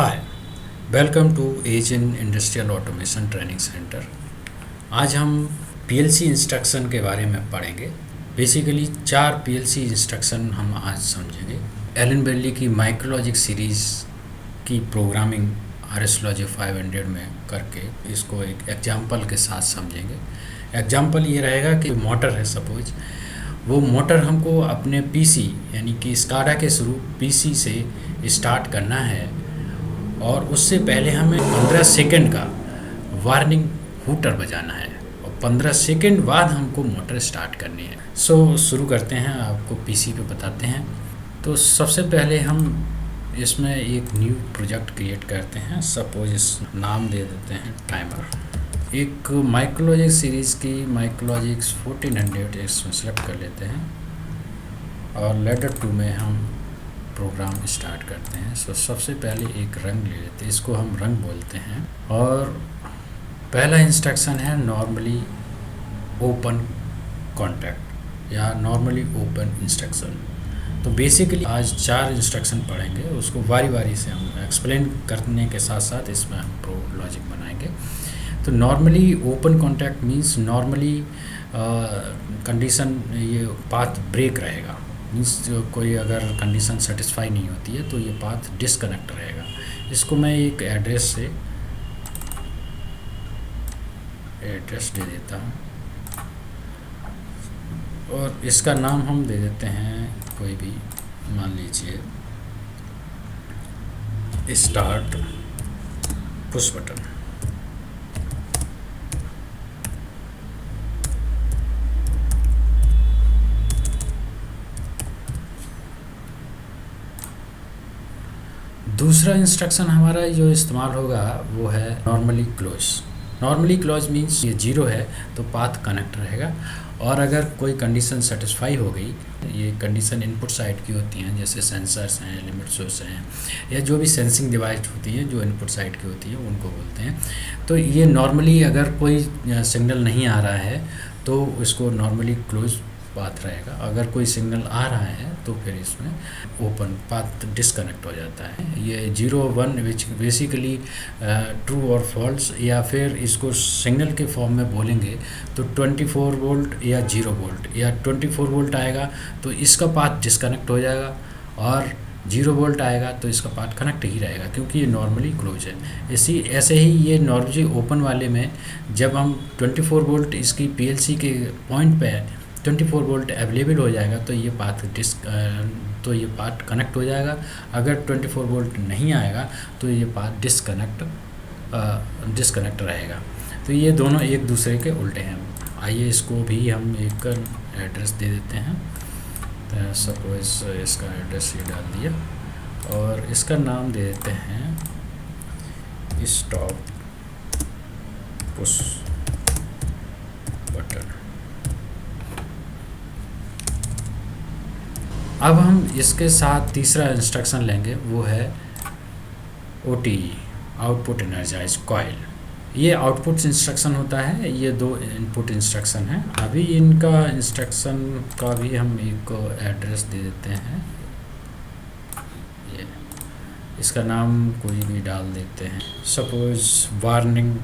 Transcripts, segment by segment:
Hi, welcome to edge in industrial automation training centre. आज हम PLC instruction के बारे में पढ़ेंगे। बेसिकली 4 पीएलसी इंस्ट्रक्शन हम आज समझेंगे। एलन बेरली की माइक्रोलॉजिक सीरीज़ की प्रोग्रामिंग RSLogic 500 में करके इसको एक एग्जांपल के साथ समझेंगे। एग्जांपल ये रहेगा कि मोटर है, सपोज वो मोटर हमको अपने पीसी यानी कि स्काडा के थ्रू पीसी से स्टार्ट करना है और उससे पहले हमें 15 सेकंड का वार्निंग हूटर बजाना है और 15 सेकंड बाद हमको मोटर स्टार्ट करनी है। शुरू करते हैं, आपको पीसी पे बताते हैं। तो सबसे पहले हम इसमें एक न्यू प्रोजेक्ट क्रिएट करते हैं। सपोज इस नाम दे देते हैं टाइमर। एक माइक्रोलॉजिक सीरीज़ की माइक्रोलॉजिक 1400 इसमें सेलेक्ट कर लेते हैं और लेटर 2 में हम प्रोग्राम स्टार्ट करते हैं। सबसे पहले एक रंग ले लेते हैं, इसको हम रंग बोलते हैं। और पहला इंस्ट्रक्शन है नॉर्मली ओपन कॉन्टैक्ट या नॉर्मली ओपन इंस्ट्रक्शन। तो बेसिकली आज 4 इंस्ट्रक्शन पढ़ेंगे, उसको बारी बारी से हम एक्सप्लेन करने के साथ साथ इसमें हम प्रो लॉजिक बनाएंगे। तो normally open contact means normally condition ये पाथ ब्रेक रहेगा। मीन्स कोई अगर कंडीशन सेटिस्फाई नहीं होती है तो ये पाथ डिसकनेक्ट रहेगा। इसको मैं एक एड्रेस दे देता हूँ और इसका नाम हम दे देते हैं कोई भी, मान लीजिए स्टार्ट पुश बटन। दूसरा इंस्ट्रक्शन हमारा जो इस्तेमाल होगा वो है normally close. Normally close means ये 0 है तो पाथ कनेक्ट रहेगा और अगर कोई कंडीशन सेटिस्फाई हो गई, ये कंडीशन इनपुट साइड की होती हैं, जैसे सेंसर्स हैं, लिमिट स्विच हैं या जो भी सेंसिंग डिवाइस होती हैं जो इनपुट साइड की होती है उनको बोलते हैं। तो ये नॉर्मली अगर कोई सिग्नल नहीं आ रहा है तो इसको नॉर्मली क्लोज पाथ रहेगा। अगर कोई सिग्नल आ रहा है तो फिर इसमें ओपन पाथ डिसकनेक्ट हो जाता है। ये 0 1 विच बेसिकली ट्रू और फॉल्स, या फिर इसको सिग्नल के फॉर्म में बोलेंगे तो 24 वोल्ट या 0 वोल्ट या 24 वोल्ट आएगा तो इसका पाथ डिसकनेक्ट हो जाएगा और 0 वोल्ट आएगा तो इसका पाथ कनेक्ट ही रहेगा क्योंकि ये नॉर्मली क्लोज है। ऐसे ही ये नॉर्मली ओपन वाले में जब हम 24 वोल्ट इसकी पीएलसी के पॉइंट पे 24 वोल्ट अवेलेबल हो जाएगा तो ये पाथ कनेक्ट हो जाएगा। अगर 24 वोल्ट नहीं आएगा तो ये पाथ डिसकनेक्ट रहेगा। तो ये दोनों एक दूसरे के उल्टे हैं। आइए इसको भी हम एक एड्रेस दे देते हैं। तो सपोज इसका एड्रेस ये डाल दिया और इसका नाम दे देते हैं स्टॉप पुश बटन। अब हम इसके साथ तीसरा इंस्ट्रक्शन लेंगे, वो है OTE आउटपुट एनर्जाइज कॉइल। ये आउटपुट इंस्ट्रक्शन होता है, ये 2 इनपुट इंस्ट्रक्शन हैं। अभी इनका इंस्ट्रक्शन का भी हम एक एड्रेस दे देते हैं। ये इसका नाम कोई भी डाल देते हैं, सपोज वार्निंग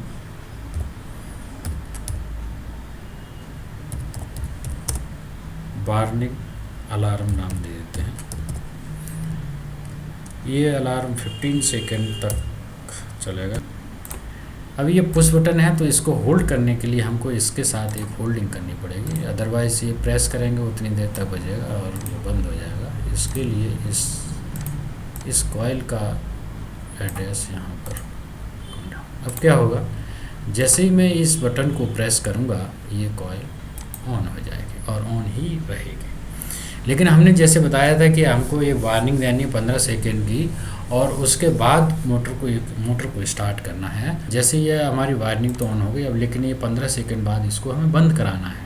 अलार्म नाम दे देते हैं। ये अलार्म 15 सेकंड तक चलेगा। अब ये पुश बटन है तो इसको होल्ड करने के लिए हमको इसके साथ एक होल्डिंग करनी पड़ेगी, अदरवाइज़ ये प्रेस करेंगे उतनी देर तक बजेगा और ये बंद हो जाएगा। इसके लिए इस कॉइल का एड्रेस यहाँ पर। अब क्या होगा, जैसे ही मैं इस बटन को प्रेस करूँगा ये कॉइल ऑन हो जाएगी और ऑन ही रहेगी। लेकिन हमने जैसे बताया था कि हमको ये वार्निंग देनी है 15 सेकेंड की और उसके बाद मोटर को स्टार्ट करना है। जैसे ये हमारी वार्निंग तो ऑन हो गई अब, लेकिन ये 15 सेकेंड बाद इसको हमें बंद कराना है।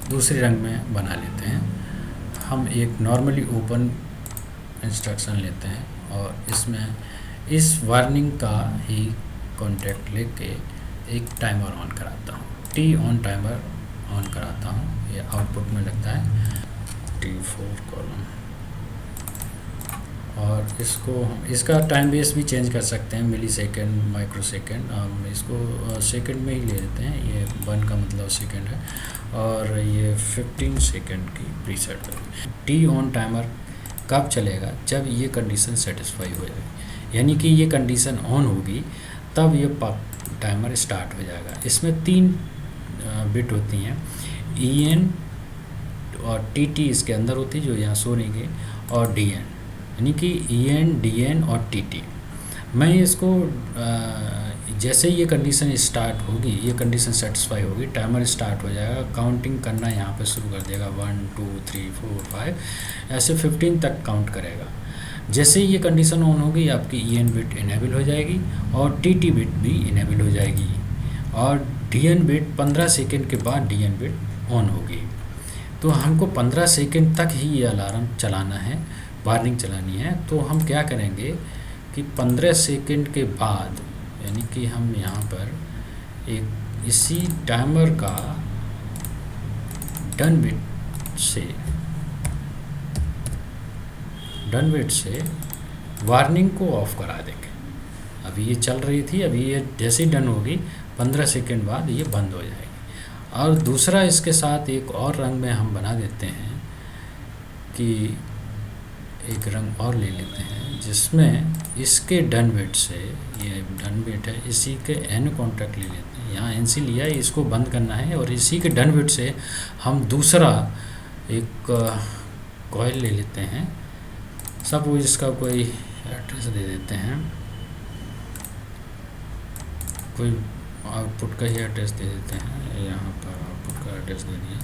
दूसरे रंग में बना लेते हैं। हम एक नॉर्मली ओपन इंस्ट्रक्शन लेते हैं और इसमें इस वार्निंग का ही कॉन्टैक्ट लेके एक टाइमर ऑन कराता हूँ, टी ऑन टाइमर ऑन कराता हूँ। ये आउटपुट में लगता है T4 कॉलम और इसका टाइम बेस भी चेंज कर सकते हैं, मिली सेकेंड, माइक्रो सेकेंड। हम इसको सेकेंड में ही ले लेते हैं, ये 1 का मतलब सेकेंड है, और ये 15 सेकेंड की प्रीसेट करेंगे। टी ऑन टाइमर कब चलेगा? जब ये कंडीशन सेटिस्फाई हो जाएगी, यानी कि ये कंडीशन ऑन होगी तब ये टाइमर स्टार्ट हो जाएगा। इसमें 3 बिट होती हैं, EN और TT इसके अंदर होती है जो यहाँ सो नहीं गई, और DN, यानी कि EN, DN और TT। मैं इसको जैसे ये कंडीशन स्टार्ट होगी, ये कंडीशन सेटिस्फाई होगी, टाइमर स्टार्ट हो जाएगा, काउंटिंग करना यहाँ पे शुरू कर देगा, 1 2 3 4 5 ऐसे 15 तक काउंट करेगा। जैसे ये कंडीशन ऑन होगी आपकी EN बिट इनेबल हो जाएगी और TT बिट भी इनेबल हो जाएगी, और DN बिट 15 सेकेंड के बाद DN बिट ऑन होगी। तो हमको 15 सेकेंड तक ही ये अलार्म चलाना है, वार्निंग चलानी है। तो हम क्या करेंगे कि 15 सेकेंड के बाद, यानी कि हम यहाँ पर एक इसी टाइमर का डन बिट से वार्निंग को ऑफ करा देंगे। अभी ये चल रही थी, अभी ये जैसे ही डन होगी 15 सेकेंड बाद ये बंद हो जाएगी। और दूसरा इसके साथ एक और रंग में हम बना देते हैं कि एक रंग और ले लेते हैं जिसमें इसके डन बिट से, ये डन बिट है, इसी के N कॉन्टैक्ट ले लेते हैं, यहाँ NC लिया है, इसको बंद करना है, और इसी के डन बिट से हम दूसरा एक कॉइल ले लेते हैं। सब इसका कोई एड्रेस दे देते हैं, कोई आउटपुट का ही एड्रेस दे देते हैं, यहाँ पर आउटपुट का एड्रेस दे दिया,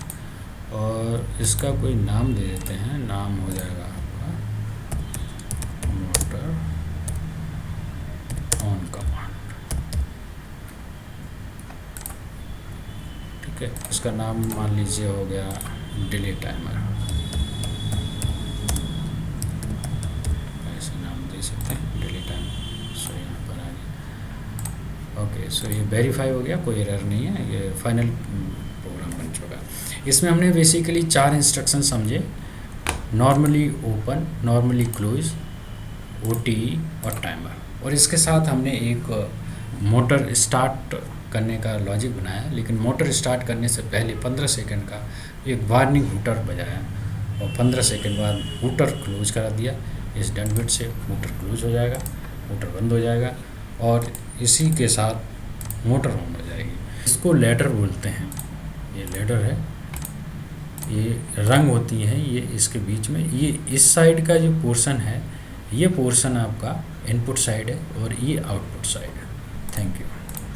और इसका कोई नाम दे देते हैं, नाम हो जाएगा आपका मोटर ऑन कमांड। ठीक है, इसका नाम मान लीजिए हो गया डिले टाइमर, ऐसे नाम दे सकते हैं, डिले टाइमर। सो यहाँ पर आ गया। ओके, सो ये वेरीफाई हो गया, कोई एरर नहीं है, ये फाइनल प्रोग्राम बन चुका। इसमें हमने बेसिकली 4 इंस्ट्रक्शन समझे, normally open, normally close, OTE और टाइमर, और इसके साथ हमने एक मोटर स्टार्ट करने का लॉजिक बनाया। लेकिन मोटर स्टार्ट करने से पहले 15 सेकंड का एक वार्निंग हूटर बजाया, और 15 सेकंड बाद हूटर क्लोज करा दिया। इस डन बिट से हूटर क्लोज हो जाएगा, हूटर बंद हो जाएगा, और इसी के साथ मोटर ऑन हो जाएगी। इसको लैडर बोलते हैं, ये लैडर है, ये रंग होती है ये इसके बीच में, ये इस साइड का जो पोर्शन है, ये पोर्शन आपका इनपुट साइड है और ये आउटपुट साइड है। Thank you.